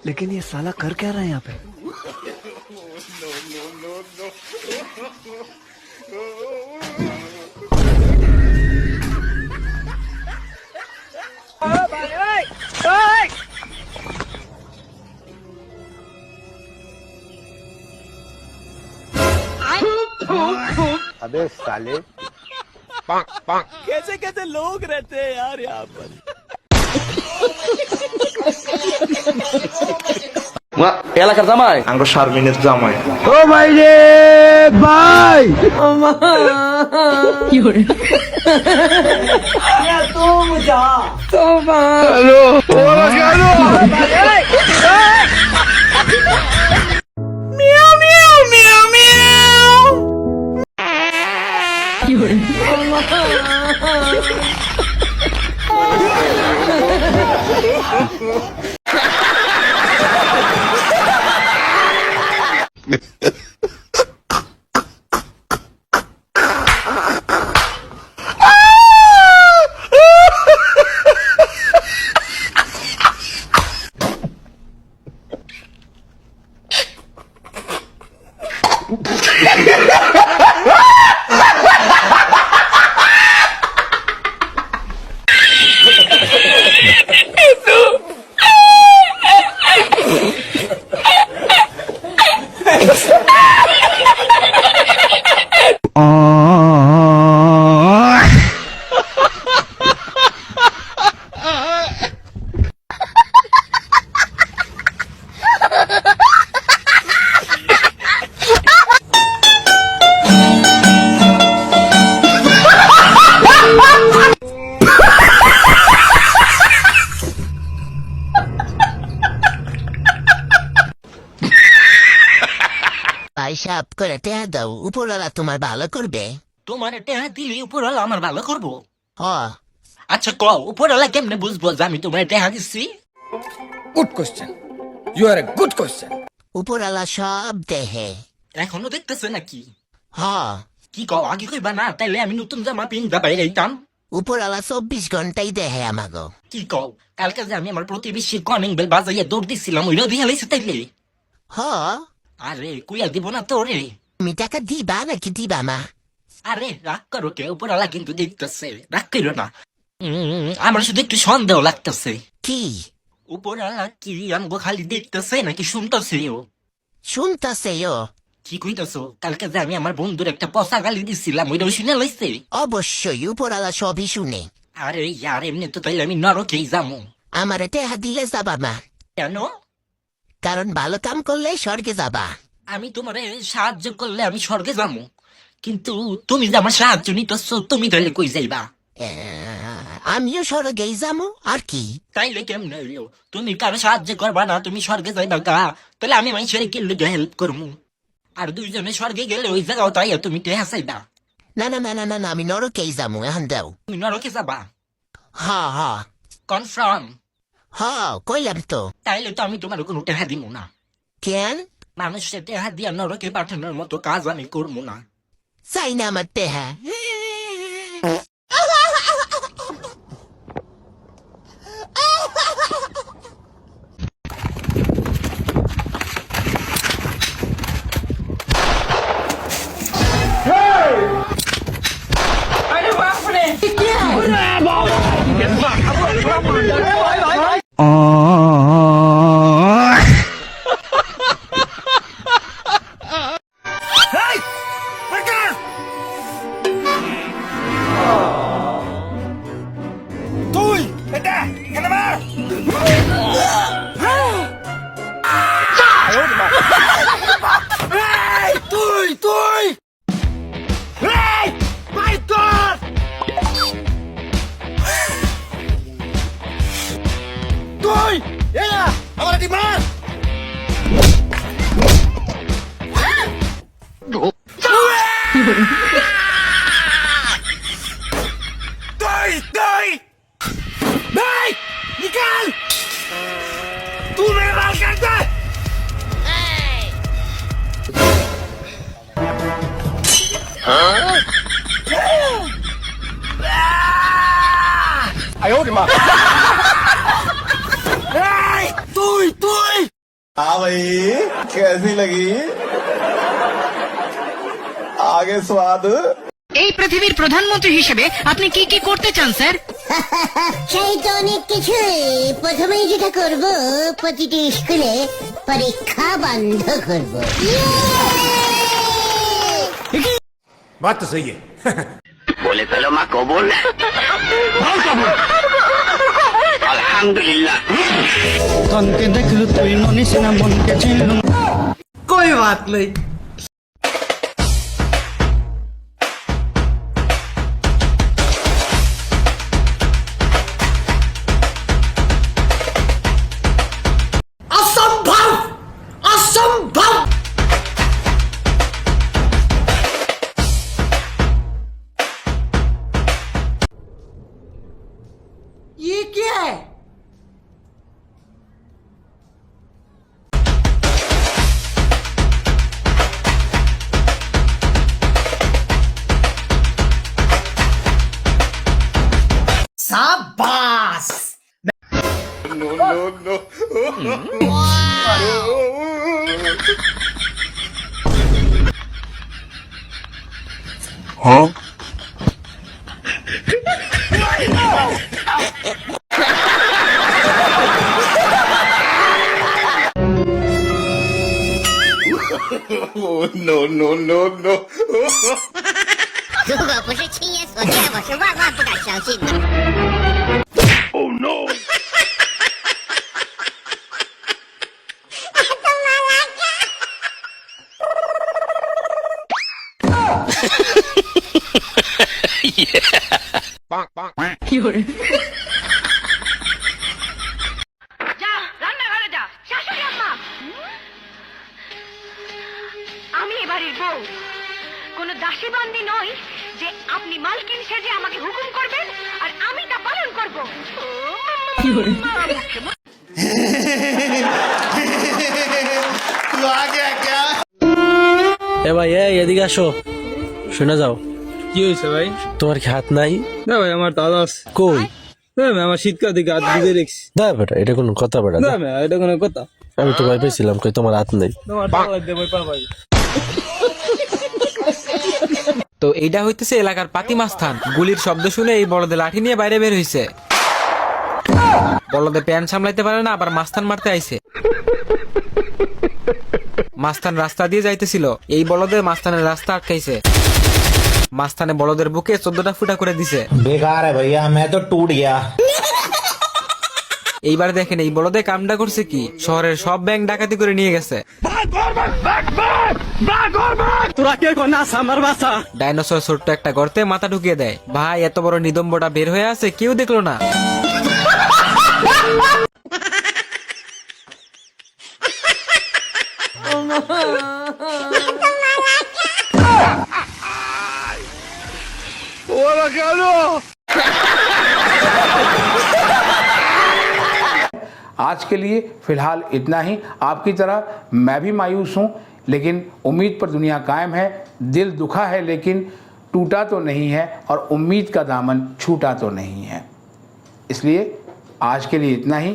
लेकिन ये साला कर क्या रहा है यहाँ पे? अबे साले कैसे कैसे लोग रहते हैं यार यहाँ पर। এলাকার জামাই আমরা শারমিনের জামাই ও ভাই রে ভাই হিসাব করে টেহা দাও, উপরওয়ালা তোমার ভালো করবে। তোমার টেহা দিলে উপরওয়ালা আমার ভালো করবো? হ, আচ্ছা কও উপরওয়ালা কেমনে বুঝবো যে আমি তোমার টেহা দিচ্ছি? Good question. You are a good question. উপরওয়ালা সব দেহে। এখনো দেখতেছে নাকি? হ, কি কও আগে কইবা না, তাইলে আমি নতুন জামা পিন্দা বাইরে যাইতাম। উপরওয়ালা 24 ঘন্টাই দেহে আমাগো। কি কও কালকে যে আমি আমার প্রতিবেশীর কলিং বেল বাজাইয়া দৌড় দিছিলাম, ওইটা দিয়ে লাইছে তাইলে? হ, আরে কুইয়া দিব না তোরে। তুমি টাকা দিবা নাকি দিবা না? আরে রাগ করো কে, উপরওয়ালা কিন্তু দেখতেছে, রাগ করো না। আমার শুধু একটু সন্দেহ লাগতেছে। কি উপরওয়ালা কি আমগো খালি দেখতেছে নাকি শুনতেছে? শুনতাছে ও? কি কইতাছো? কালকে যে আমি আমার বন্ধুর একটা পচা গালি দিছিলাম, ওইটাও শুনে লাইছে? অবশ্যই উপরওয়ালা সবই শুনে। আরে ইয়ার এমনি তো তাইলে আমি নরকেই যাবো। আমার টেহা দিলে যাবা না, কেন? কারণ ভালো কাম করলে স্বর্গে যাবা। আমি তোমারে সাহায্য করলে আমি স্বর্গে যাবো, কিন্তু তুমি যে আমার সাহায্য নিতেছো, তুমি তাইলে কই যাইবা? আমিও স্বর্গেই যাবো, আর কি। তাইলে কেমনে হইলো? তুমি কারো সাহায্য করবা না, তুমি স্বর্গে যাইবা গা, তাহলে আমি মানুষের কিল্লে হেল্প করবো, আর দুইজনে স্বর্গে গেলে ওই জায়গাও তাই তুমি টেহা চাইবা। না না না না না না, আমি নরকেই যাবো, এখন দাও। তুমি নরকে যাবা? হ হ কনফার্ম? হ, কইলাম তো। তাইলে তো আমি তোমার কোনো টেহা দিব না। কেন? মানুষের টেহা দিয়া নরকে পাঠানোর মতো কাজ আমি করবো না। চাই না আমার টেহা। তুই এটা কেন মার? এই তুই তুই এই মাই গড তুই এলা আমার দি মার তুই তুই नहीं निकाल तू मेरे बाल काटता है आयो रे माँ তুই তুই हाँ भाई कैसी लगी आगे स्वाद এই পৃথিবীর প্রধানমন্ত্রী হিসেবে আপনি কি কি করতে চান স্যার? সেই তো অনেক কিছুই। প্রথমেই যেটা করব, প্রতিটি স্কুলে পরীক্ষা বন্ধ করব। बात तो सही है। बोले चलो माँ कबूल अल्हम्दुलिल्लाह तनके देखलु तुई मनीष ना मन के चिनलु कोई बात नहीं। असंभव असंभव। ये क्या है? शाबाश। no no no no 如果不是亲眼所见，我是万万不敢相信的。 oh no যা রান্নাঘরে যা, শাশুড়ি আম্মা। আমি এবারের বউ, কোনো দাসী বান্দি নই যে আপনি মালকিন সেজে আমাকে হুকুম করবেন আর আমি তা পালন করব। तू आ गया क्या এ ভাই এদিকে আসো শুনে যাও কি হয়েছে ভাই? তোমার কি হাত নাই না ভাই আমার দাদা আছে। কই না ভাই আমার শীতকাল দিকে হাত দিকে রেখেছি। না বেটা এটা কোনো কথা বেটা না ভাই এটা কোনো কথা? আমি তো ভয় পেয়েছিলাম কই তোমার হাত নেই তোমার টাকা লাগবে ভাই পা ভাই। তো এইটা হইতেছে এলাকার পাতিমা স্থান। গুলির শব্দ শুনে এই বলদে লাঠি নিয়ে বাইরে বের হইছে। বলদে প্যান সামলাইতে পারে না, আবার মাস্তান মারতে আইছে। মাস্তান রাস্তা দিয়ে যাইতেছিল, এই বলদে মাস্তানের রাস্তা আটকাইছে। মাস্তানে বলদের বুকে 14টা ফুটা করে দিছে। बेकार है भैया मैं तो टूट गया এইবার দেখেন এই বলদে কামটা করছে কি, শহরের সব ব্যাংক ডাকাতি করে নিয়ে গেছে। তোরা কে কোনা সামার বাসা ডাইনোসর ছোট্ট একটা গর্তে মাথা ঢুকিয়ে দেয়। ভাই এত বড় নিদম্বটা বের হয়ে আছে, কেউ দেখলো না। आज के लिए फिलहाल इतना ही। आपकी तरह मैं भी मायूस हूँ, लेकिन उम्मीद पर दुनिया कायम है। दिल दुखा है लेकिन टूटा तो नहीं है, और उम्मीद का दामन छूटा तो नहीं है। इसलिए आज के लिए इतना ही।